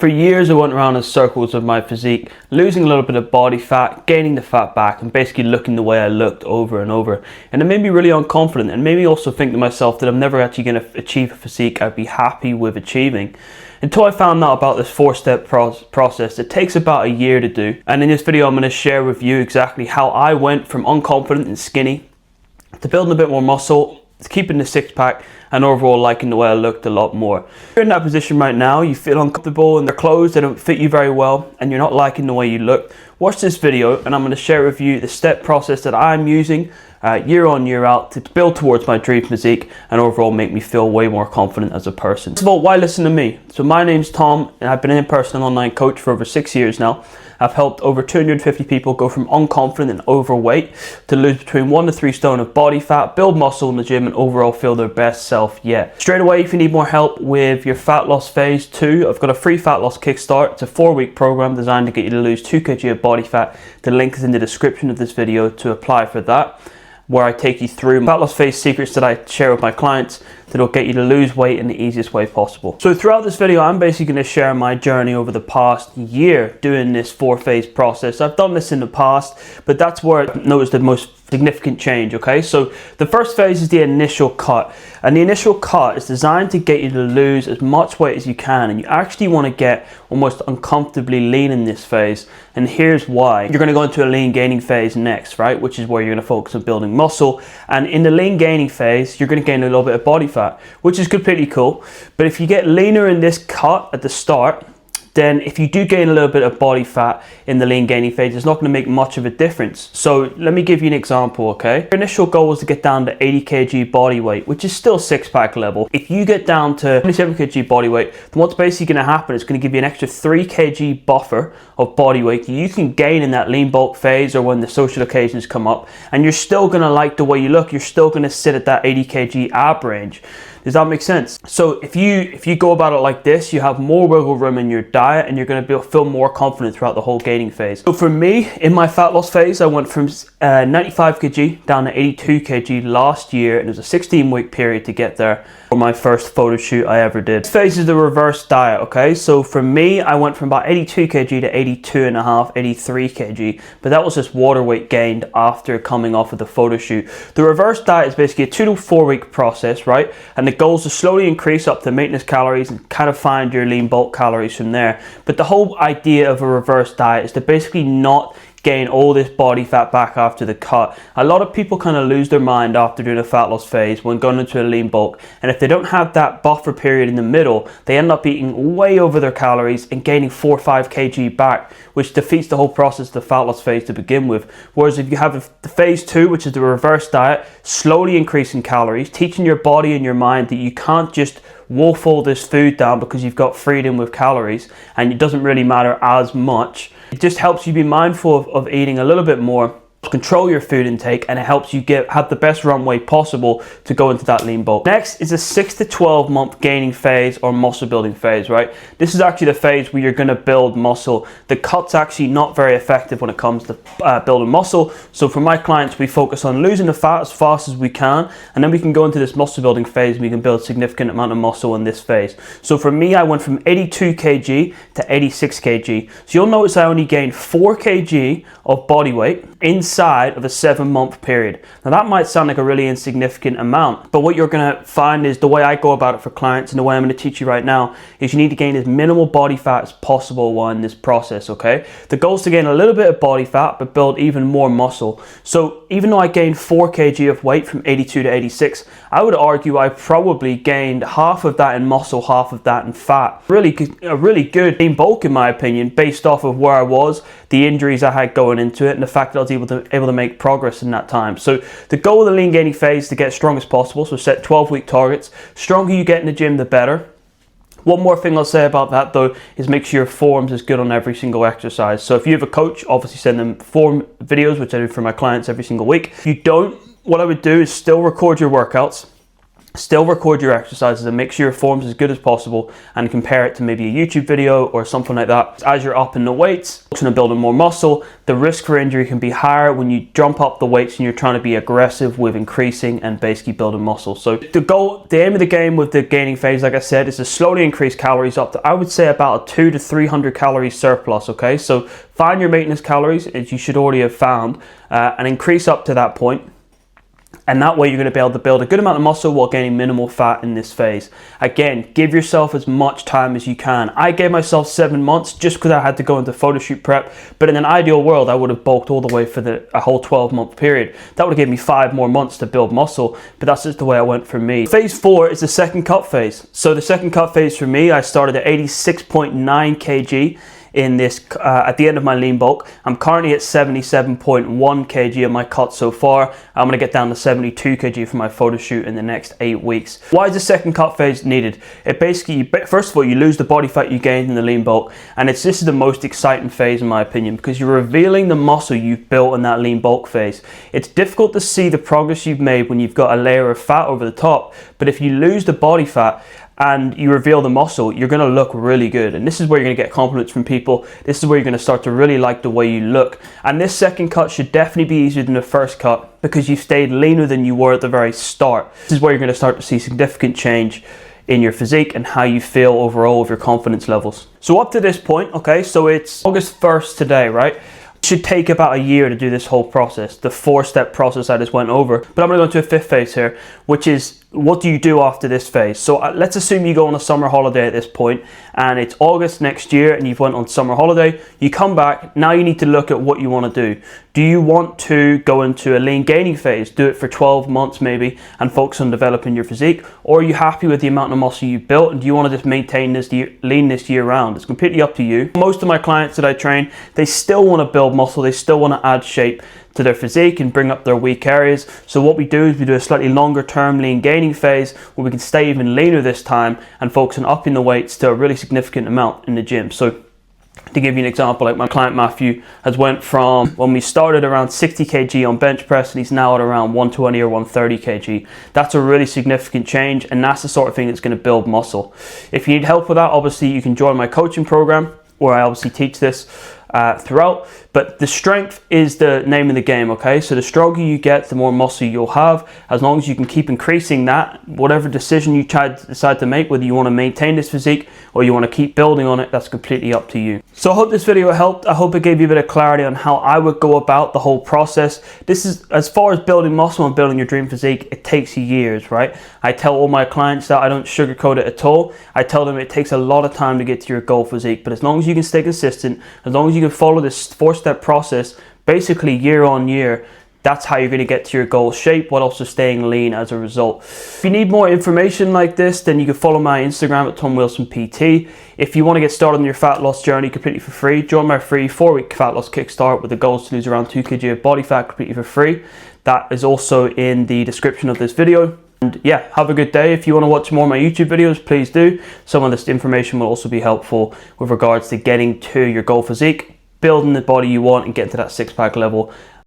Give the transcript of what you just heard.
For years I went around in circles of my physique, losing a little bit of body fat, gaining the fat back, and basically looking the way I looked over and over. And it made me really unconfident, and made me also think to myself that I'm never actually going to achieve a physique I'd be happy with achieving. Until I found out about this 4-step process. It takes about a year to do. And in this video I'm going to share with you exactly how I went from unconfident and skinny to building a bit more muscle, keeping the six-pack, and overall liking the way I looked a lot more. If you're in that position right now, you feel uncomfortable in the clothes, they don't fit you very well, and you're not liking the way you look, watch this video and I'm going to share with you the step process that I'm using year on, year out to build towards my dream physique and overall make me feel way more confident as a person. First of all, why listen to me? So my name's Tom and I've been a personal online coach for over 6 years now. I've helped over 250 people go from unconfident and overweight to lose between 1 to 3 stone of body fat, build muscle in the gym, and overall feel their best self yet. Straight away, if you need more help with your fat loss phase 2, I've got a free fat loss kickstart. It's a 4-week program designed to get you to lose 2 kg of body fat. The link is in the description of this video to apply for that, where I take you through fat loss phase secrets that I share with my clients that'll get you to lose weight in the easiest way possible. So throughout this video, I'm basically going to share my journey over the past year doing this 4-phase process. I've done this in the past, but that's where I noticed the most significant change, okay? So the first phase is the initial cut. And the initial cut is designed to get you to lose as much weight as you can. And you actually want to get almost uncomfortably lean in this phase. And here's why. You're going to go into a lean gaining phase next, right? Which is where you're going to focus on building muscle. And in the lean gaining phase, you're going to gain a little bit of body fat, which is completely cool. But if you get leaner in this cut at the start, then if you do gain a little bit of body fat in the lean gaining phase, it's not going to make much of a difference. So let me give you an example, okay? Your initial goal is to get down to 80 kg body weight, which is still six-pack level. If you get down to 27 kg body weight, then what's basically going to happen is going to give you an extra 3 kg buffer of body weight you can gain in that lean bulk phase or when the social occasions come up, and you're still going to like the way you look. You're still going to sit at that 80 kg ab range. Does that make sense? So if you go about it like this, you have more wiggle room in your diet and you're going to feel more confident throughout the whole gaining phase. So for me, in my fat loss phase, I went from 95 kg down to 82 kg last year, and it was a 16-week period to get there for my first photo shoot I ever did. This phase is the reverse diet, okay? So for me, I went from about 82 kg to 82.5, 83 kg, but that was just water weight gained after coming off of the photo shoot. The reverse diet is basically a 2 to 4 week process, right? And the goal is to slowly increase up to maintenance calories and kind of find your lean bulk calories from there. But the whole idea of a reverse diet is to basically not gain all this body fat back after the cut. A lot of people kind of lose their mind after doing a fat loss phase when going into a lean bulk, and if they don't have that buffer period in the middle, they end up eating way over their calories and gaining 4 or 5 kg back, which defeats the whole process of the fat loss phase to begin with. Whereas if you have the phase 2, which is the reverse diet, slowly increasing calories, teaching your body and your mind that you can't just wolf all this food down because you've got freedom with calories and it doesn't really matter as much. It just helps you be mindful of eating a little bit more, control your food intake, and it helps you have the best runway possible to go into that lean bulk. Next is a 6 to 12 month gaining phase or muscle building phase, right? This is actually the phase where you're going to build muscle. The cut's actually not very effective when it comes to building muscle. So for my clients, we focus on losing the fat as fast as we can, and then we can go into this muscle building phase and we can build a significant amount of muscle in this phase. So for me, I went from 82 kg to 86 kg. So you'll notice I only gained 4 kg of body weight inside of a 7-month period. Now that might sound like a really insignificant amount, but what you're going to find is the way I go about it for clients and the way I'm going to teach you right now is you need to gain as minimal body fat as possible while in this process, okay? The goal is to gain a little bit of body fat but build even more muscle. So even though I gained 4 kg of weight from 82 to 86, I would argue I probably gained half of that in muscle, half of that in fat. A really good lean bulk in my opinion, based off of where I was, the injuries I had going into it, and the fact that I was able to make progress in that time. So the goal of the lean gaining phase is to get as strong as possible. So set 12-week targets. Stronger you get in the gym, the better. One more thing I'll say about that though is make sure your form's is good on every single exercise. So if you have a coach, obviously send them form videos, which I do for my clients every single week. If you don't, what I would do is still record your workouts Still record your exercises and make sure your form's as good as possible, and compare it to maybe a YouTube video or something like that. As you're upping the weights, focusing on building more muscle, the risk for injury can be higher when you jump up the weights and you're trying to be aggressive with increasing and basically building muscle. So the aim of the game with the gaining phase, like I said, is to slowly increase calories up to, I would say, about a 200 to 300 calorie surplus. Okay, so find your maintenance calories, as you should already have found, and increase up to that point. And that way you're going to be able to build a good amount of muscle while gaining minimal fat in this phase. Again, give yourself as much time as you can. I gave myself 7 months just because I had to go into photo shoot prep. But in an ideal world, I would have bulked all the way for a whole 12-month period. That would have given me 5 more months to build muscle. But that's just the way it went for me. Phase 4 is the second cut phase. So the second cut phase for me, I started at 86.9 kg. In this at the end of my lean bulk. I'm currently at 77.1 kg of my cut so far. I'm going to get down to 72 kg for my photo shoot in the next 8 weeks. Why is the second cut phase needed? It basically, first of all, you lose the body fat you gained in the lean bulk, and this is the most exciting phase in my opinion, because you're revealing the muscle you've built in that lean bulk phase. It's difficult to see the progress you've made when you've got a layer of fat over the top, but if you lose the body fat and you reveal the muscle, you're going to look really good. And this is where you're going to get compliments from people. This is where you're going to start to really like the way you look. And this second cut should definitely be easier than the first cut, because you stayed leaner than you were at the very start. This is where you're going to start to see significant change in your physique and how you feel overall with your confidence levels. So up to this point, okay, so it's August 1st today, right? It should take about a year to do this whole process, the 4-step process I just went over. But I'm going to go into a fifth phase here, which is, what do you do after this phase? So let's assume you go on a summer holiday at this point, and it's August next year and you've went on summer holiday. You come back, now you need to look at what you want to do. Do you want to go into a lean gaining phase, do it for 12 months maybe, and focus on developing your physique? Or are you happy with the amount of muscle you've built, and do you want to just maintain this lean this year round? It's completely up to you. Most of my clients that I train, they still want to build muscle, they still want to add shape to their physique and bring up their weak areas. So what we do is we do a slightly longer term lean gaining phase where we can stay even leaner this time and focus on upping the weights to a really significant amount in the gym. So to give you an example, like my client Matthew has went from, when we started, around 60 kg on bench press, and he's now at around 120 or 130 kg. That's a really significant change, and that's the sort of thing that's going to build muscle. If you need help with that, obviously you can join my coaching program, where I obviously teach this throughout. But the strength is the name of the game, okay? So the stronger you get, the more muscle you'll have. As long as you can keep increasing that, whatever decision you decide to make, whether you want to maintain this physique or you want to keep building on it, that's completely up to you. So I hope this video helped. I hope it gave you a bit of clarity on how I would go about the whole process. This is, as far as building muscle and building your dream physique, it takes years, right? I tell all my clients that. I don't sugarcoat it at all. I tell them it takes a lot of time to get to your goal physique, but as long as you can stay consistent, as long as you can follow this 4-step process, basically year on year, that's how you're going to get to your goal shape while also staying lean as a result. If you need more information like this, then you can follow my Instagram at TomWilsonPT. If you want to get started on your fat loss journey completely for free, join my free 4-week fat loss kickstart with the goals to lose around 2 kg of body fat completely for free. That is also in the description of this video. And yeah, have a good day. If you want to watch more of my YouTube videos, please do. Some of this information will also be helpful with regards to getting to your goal physique, building the body you want, and getting to that 6-pack level